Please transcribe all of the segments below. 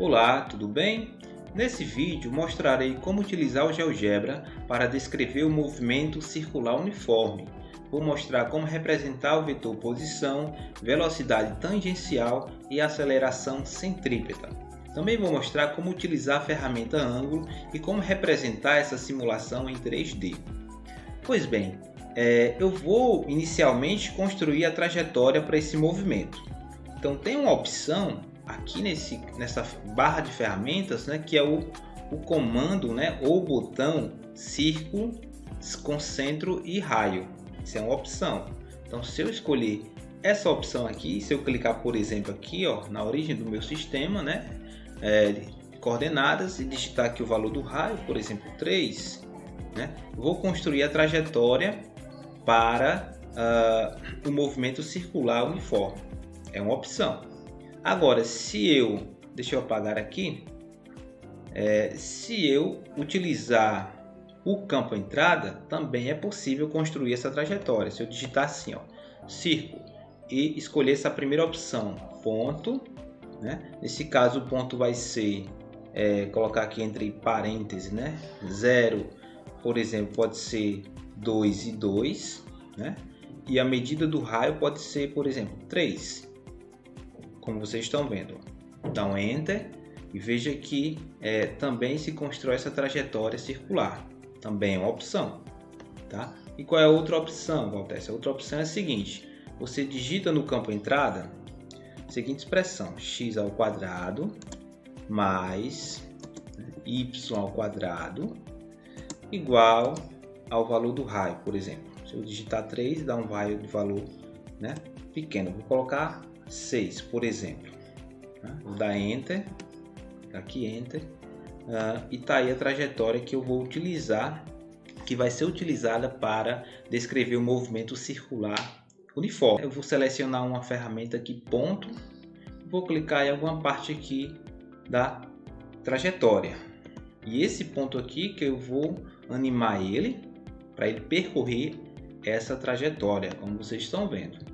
Olá, tudo bem? Nesse vídeo mostrarei como utilizar o GeoGebra para descrever o movimento circular uniforme. Vou mostrar como representar o vetor posição, velocidade tangencial e aceleração centrípeta. Também vou mostrar como utilizar a ferramenta ângulo e como representar essa simulação em 3D. Pois bem, eu vou inicialmente construir a trajetória para esse movimento. Então tem uma opção aqui nessa barra de ferramentas, né, que é o comando, né, ou botão círculo com centro e raio. Isso é uma opção. Então se eu escolher essa opção aqui, se eu clicar por exemplo aqui na origem do meu sistema, né, coordenadas, e digitar aqui o valor do raio, por exemplo 3, né, vou construir a trajetória para o movimento circular uniforme. É uma opção. Agora, deixa eu apagar aqui, se eu utilizar o campo entrada, também é possível construir essa trajetória. Se eu digitar assim, círculo, e escolher essa primeira opção, ponto, né? Nesse caso o ponto vai ser, colocar aqui entre parênteses, né? 0, por exemplo, pode ser 2 e 2, né? E a medida do raio pode ser, por exemplo, 3. Como vocês estão vendo, dá um Enter e veja que também se constrói essa trajetória circular. Também é uma opção, tá? E qual é a outra opção, Walter? A outra opção é a seguinte: você digita no campo entrada a seguinte expressão: x ao quadrado mais y ao quadrado igual ao valor do raio, por exemplo. Se eu digitar 3, dá um raio de valor, né, pequeno. Vou colocar 6, por exemplo. Vou dar Enter, aqui Enter, e tá aí a trajetória que eu vou utilizar, que vai ser utilizada para descrever o movimento circular uniforme. Eu vou selecionar uma ferramenta aqui, ponto, vou clicar em alguma parte aqui da trajetória. E esse ponto aqui que eu vou animar ele, para ele percorrer essa trajetória, como vocês estão vendo.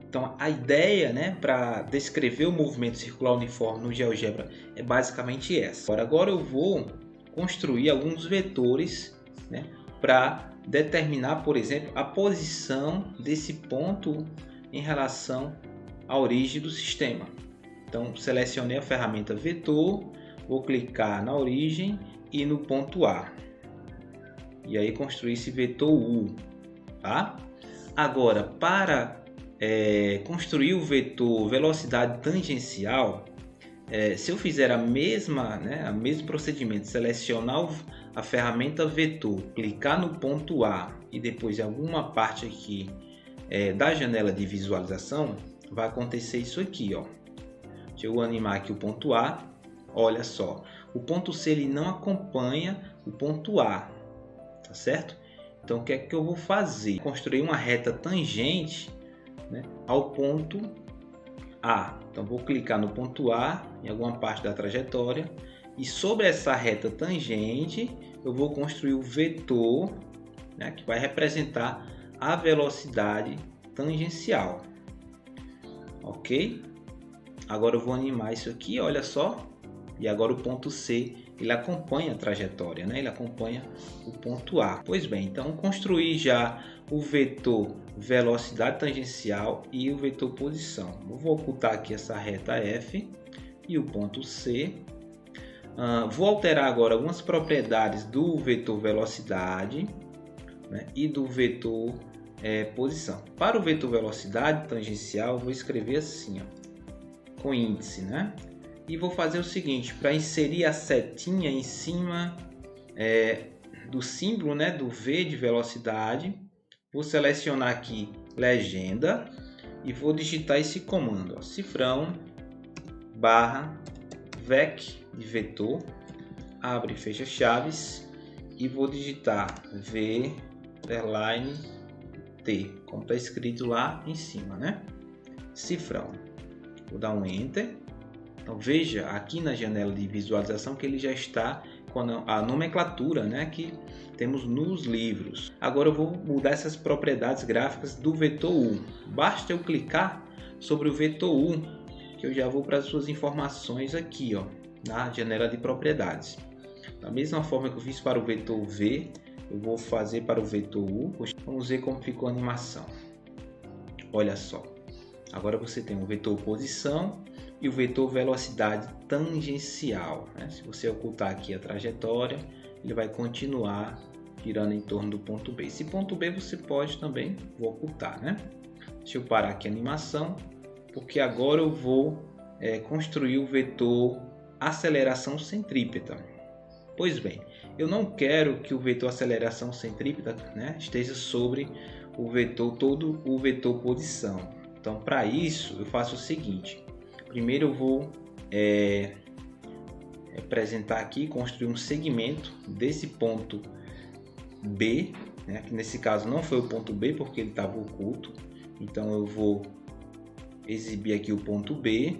Então a ideia, né, para descrever o movimento circular uniforme no GeoGebra é basicamente essa. Agora eu vou construir alguns vetores, né, para determinar, por exemplo, a posição desse ponto em relação à origem do sistema. Então selecionei a ferramenta vetor, vou clicar na origem e no ponto A. E aí construir esse vetor U, tá? Agora, para construir o vetor velocidade tangencial, se eu fizer o mesmo procedimento, selecionar a ferramenta vetor, clicar no ponto A e depois em alguma parte aqui da janela de visualização, vai acontecer isso aqui, Deixa eu animar aqui o ponto A. Olha só, o ponto C ele não acompanha o ponto A, tá certo? Então o que é que eu vou fazer? Construir uma reta tangente, né, ao ponto A. Então vou clicar no ponto A em alguma parte da trajetória e sobre essa reta tangente eu vou construir o vetor, né, que vai representar a velocidade tangencial. Ok? Agora eu vou animar isso aqui, olha só. E agora o ponto C ele acompanha a trajetória, né? Ele acompanha o ponto A. Pois bem, então construí já o vetor velocidade tangencial e o vetor posição. Eu vou ocultar aqui essa reta F e o ponto C. Vou alterar agora algumas propriedades do vetor velocidade, né, e do vetor posição. Para o vetor velocidade tangencial, eu vou escrever assim, com índice, né? E vou fazer o seguinte, para inserir a setinha em cima do símbolo, né, do V de velocidade, vou selecionar aqui legenda e vou digitar esse comando, cifrão barra vec de vetor, abre e fecha chaves, e vou digitar V underline T, como está escrito lá em cima, né? Cifrão. Vou dar um Enter. Então veja aqui na janela de visualização que ele já está com a nomenclatura, né, que temos nos livros. Agora eu vou mudar essas propriedades gráficas do vetor U. Basta eu clicar sobre o vetor U que eu já vou para as suas informações aqui, ó, na janela de propriedades. Da mesma forma que eu fiz para o vetor V, eu vou fazer para o vetor U. Vamos ver como ficou a animação. Olha só, agora você tem o vetor posição e o vetor velocidade tangencial, né? Se você ocultar aqui a trajetória, ele vai continuar girando em torno do ponto B. Esse ponto B você pode também ocultar, né? Deixa eu parar aqui a animação, porque agora eu vou construir o vetor aceleração centrípeta. Pois bem, eu não quero que o vetor aceleração centrípeta, né, esteja sobre o vetor posição. Então, para isso, eu faço o seguinte. Primeiro eu vou representar aqui, construir um segmento desse ponto B, né, que nesse caso não foi o ponto B porque ele estava oculto. Então eu vou exibir aqui o ponto B,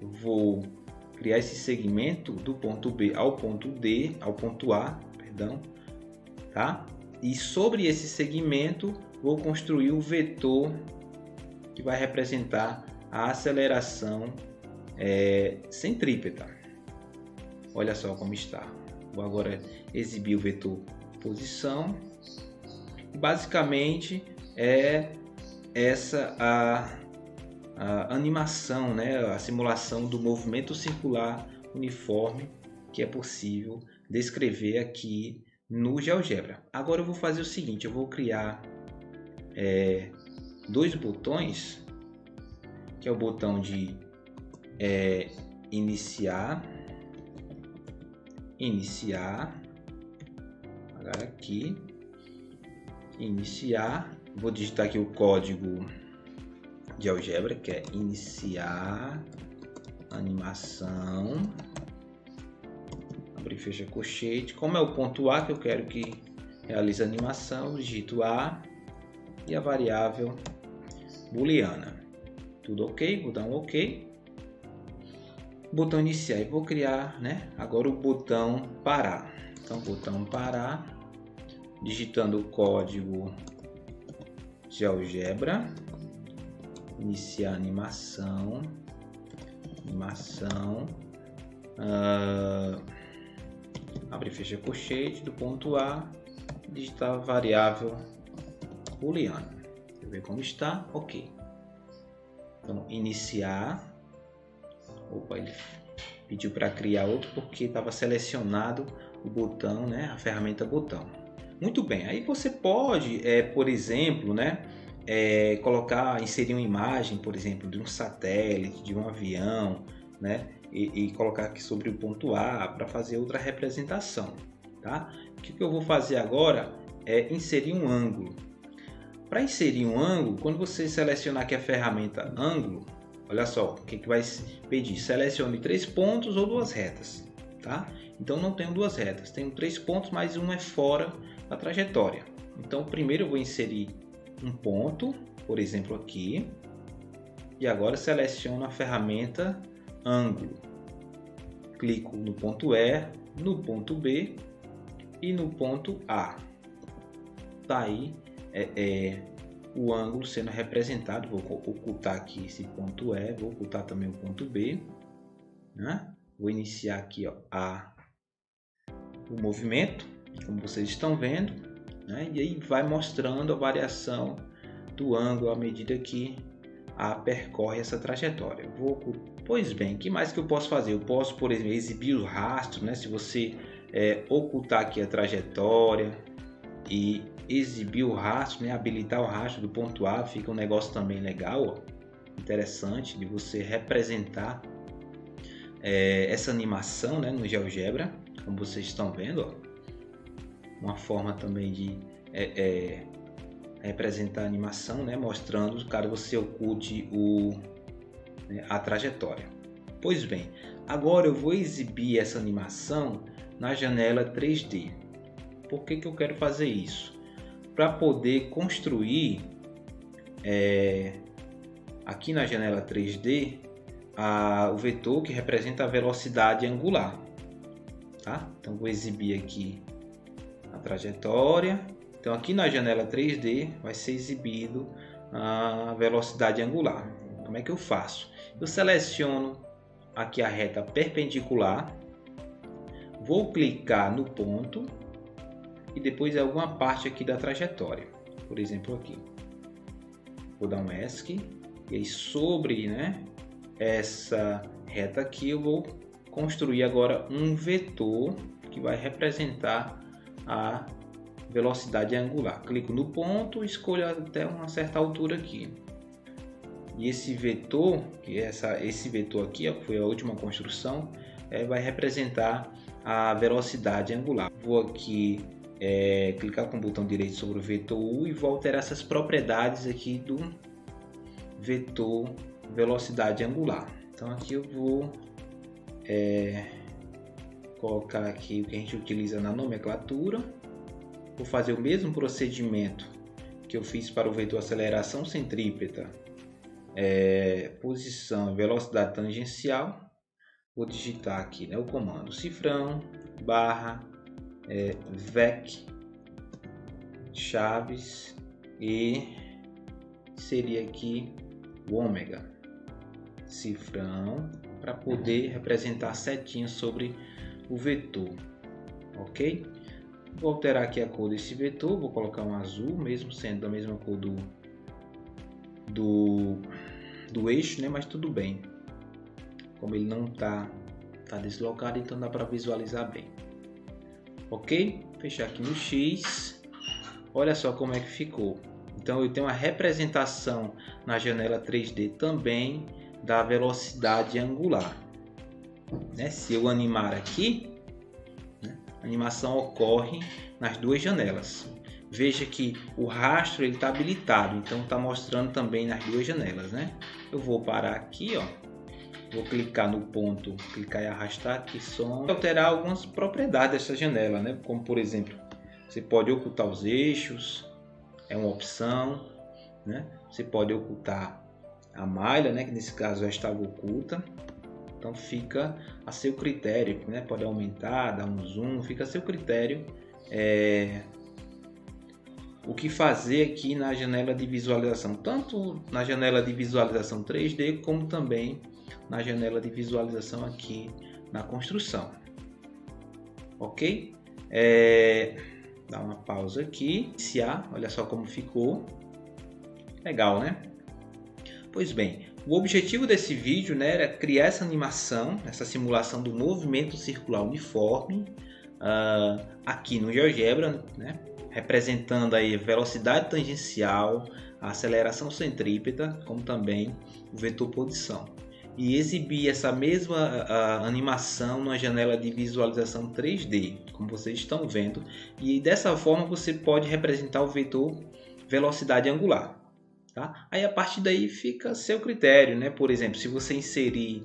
vou criar esse segmento do ponto B ao ponto D, ao ponto A, perdão, tá? E sobre esse segmento vou construir o vetor que vai representar a aceleração centrípeta. Olha só como está. Vou agora exibir o vetor posição. Basicamente é essa a animação, né? A simulação do movimento circular uniforme que é possível descrever aqui no GeoGebra. Agora eu vou fazer o seguinte, eu vou criar dois botões, que é o botão de iniciar, agora aqui, iniciar, vou digitar aqui o código de GeoGebra, que é iniciar animação, abre e fecha colchete. Como é o ponto A que eu quero que realize a animação, digito A e a variável booleana. Tudo ok, vou dar um ok. Botão iniciar, e vou criar, né, agora o botão parar. Então, botão parar, digitando o código GeoGebra, iniciar animação, abre e fecha colchete, do ponto A, digitar a variável booleana. Deixa eu ver como está, ok. Então, iniciar, opa, ele pediu para criar outro porque estava selecionado o botão, né, a ferramenta botão. Muito bem, aí você pode, por exemplo, né, inserir uma imagem, por exemplo, de um satélite, de um avião, né, e colocar aqui sobre o ponto A para fazer outra representação, tá? O que eu vou fazer agora é inserir um ângulo. Para inserir um ângulo, quando você selecionar aqui a ferramenta ângulo, olha só o que vai pedir. Selecione 3 pontos ou 2 retas, tá? Então não tenho 2 retas, tenho 3 pontos, mas um é fora da trajetória. Então primeiro eu vou inserir um ponto, por exemplo aqui, e agora seleciono a ferramenta ângulo. Clico no ponto E, no ponto B e no ponto A. Tá aí o ângulo sendo representado. Vou ocultar aqui esse ponto E, vou ocultar também o ponto B, né? Vou iniciar aqui, ó, o movimento, como vocês estão vendo, né? E aí vai mostrando a variação do ângulo à medida que percorre essa trajetória. Pois bem, o que mais que eu posso fazer? Eu posso, por exemplo, exibir o rastro, né? Se você ocultar aqui a trajetória e exibir o rastro, né? Habilitar o rastro do ponto A, fica um negócio também legal, ó, interessante de você representar essa animação, né, no GeoGebra, como vocês estão vendo, ó. Uma forma também de representar a animação, né, mostrando caso você oculte a trajetória. Pois bem, agora eu vou exibir essa animação na janela 3D. Por que eu quero fazer isso? Para poder construir aqui na janela 3D o vetor que representa a velocidade angular, tá? Então vou exibir aqui a trajetória. Então aqui na janela 3D vai ser exibido a velocidade angular. Como é que eu faço? Eu seleciono aqui a reta perpendicular, vou clicar no ponto e depois alguma parte aqui da trajetória. Por exemplo, aqui. Vou dar um ESC e aí sobre, né, essa reta aqui eu vou construir agora um vetor que vai representar a velocidade angular. Clico no ponto, escolho até uma certa altura aqui. E esse vetor, esse vetor aqui, ó, que foi a última construção, vai representar a velocidade angular. Vou aqui clicar com o botão direito sobre o vetor U e vou alterar essas propriedades aqui do vetor velocidade angular. Então aqui eu vou colocar aqui o que a gente utiliza na nomenclatura. Vou fazer o mesmo procedimento que eu fiz para o vetor aceleração centrípeta, posição e velocidade tangencial. Vou digitar aqui, né, o comando cifrão barra vec chaves e seria aqui o ômega cifrão para poder representar setinhas sobre o vetor, ok? Vou alterar aqui a cor desse vetor, vou colocar um azul, mesmo sendo da mesma cor do eixo, né? Mas tudo bem, como ele não tá deslocado, então dá para visualizar bem, ok? Fechar aqui no X, olha só como é que ficou. Então eu tenho uma representação na janela 3D também da velocidade angular, né? Se eu animar aqui, né, a animação ocorre nas duas janelas. Veja que o rastro está habilitado, então está mostrando também nas duas janelas, né? Eu vou parar aqui, ó, vou clicar no ponto, clicar e arrastar aqui só, alterar algumas propriedades dessa janela, né? Como por exemplo, você pode ocultar os eixos, é uma opção, né? Você pode ocultar a malha, né, que nesse caso já estava oculta, então fica a seu critério, né? Pode aumentar, dar um zoom, fica a seu critério o que fazer aqui na janela de visualização, tanto na janela de visualização 3D como também na janela de visualização aqui na construção, ok? Dá uma pausa aqui, iniciar, olha só como ficou, legal, né? Pois bem, o objetivo desse vídeo, né, era criar essa animação, essa simulação do movimento circular uniforme aqui no GeoGebra, né, representando aí a velocidade tangencial, a aceleração centrípeta, como também o vetor posição. E exibir essa mesma animação numa janela de visualização 3D, como vocês estão vendo. E dessa forma você pode representar o vetor velocidade angular. Tá? Aí a partir daí fica a seu critério, né? Por exemplo, se você inserir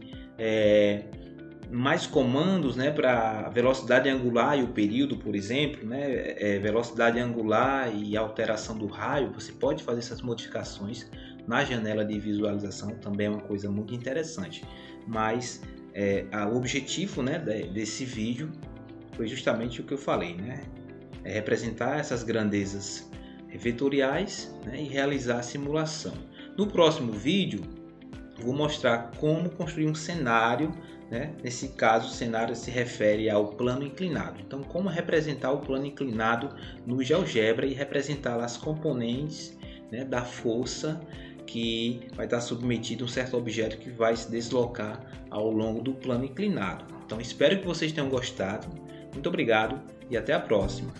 mais comandos, né, para velocidade angular e o período, por exemplo, né, velocidade angular e alteração do raio, você pode fazer essas modificações na janela de visualização, também é uma coisa muito interessante. Mas o objetivo, né, desse vídeo foi justamente o que eu falei, né? Representar essas grandezas vetoriais, né, e realizar a simulação. No próximo vídeo vou mostrar como construir um cenário, né? Nesse caso o cenário se refere ao plano inclinado. Então como representar o plano inclinado no GeoGebra e representar as componentes, né, da força que vai estar submetido a um certo objeto que vai se deslocar ao longo do plano inclinado. Então espero que vocês tenham gostado. Muito obrigado e até a próxima.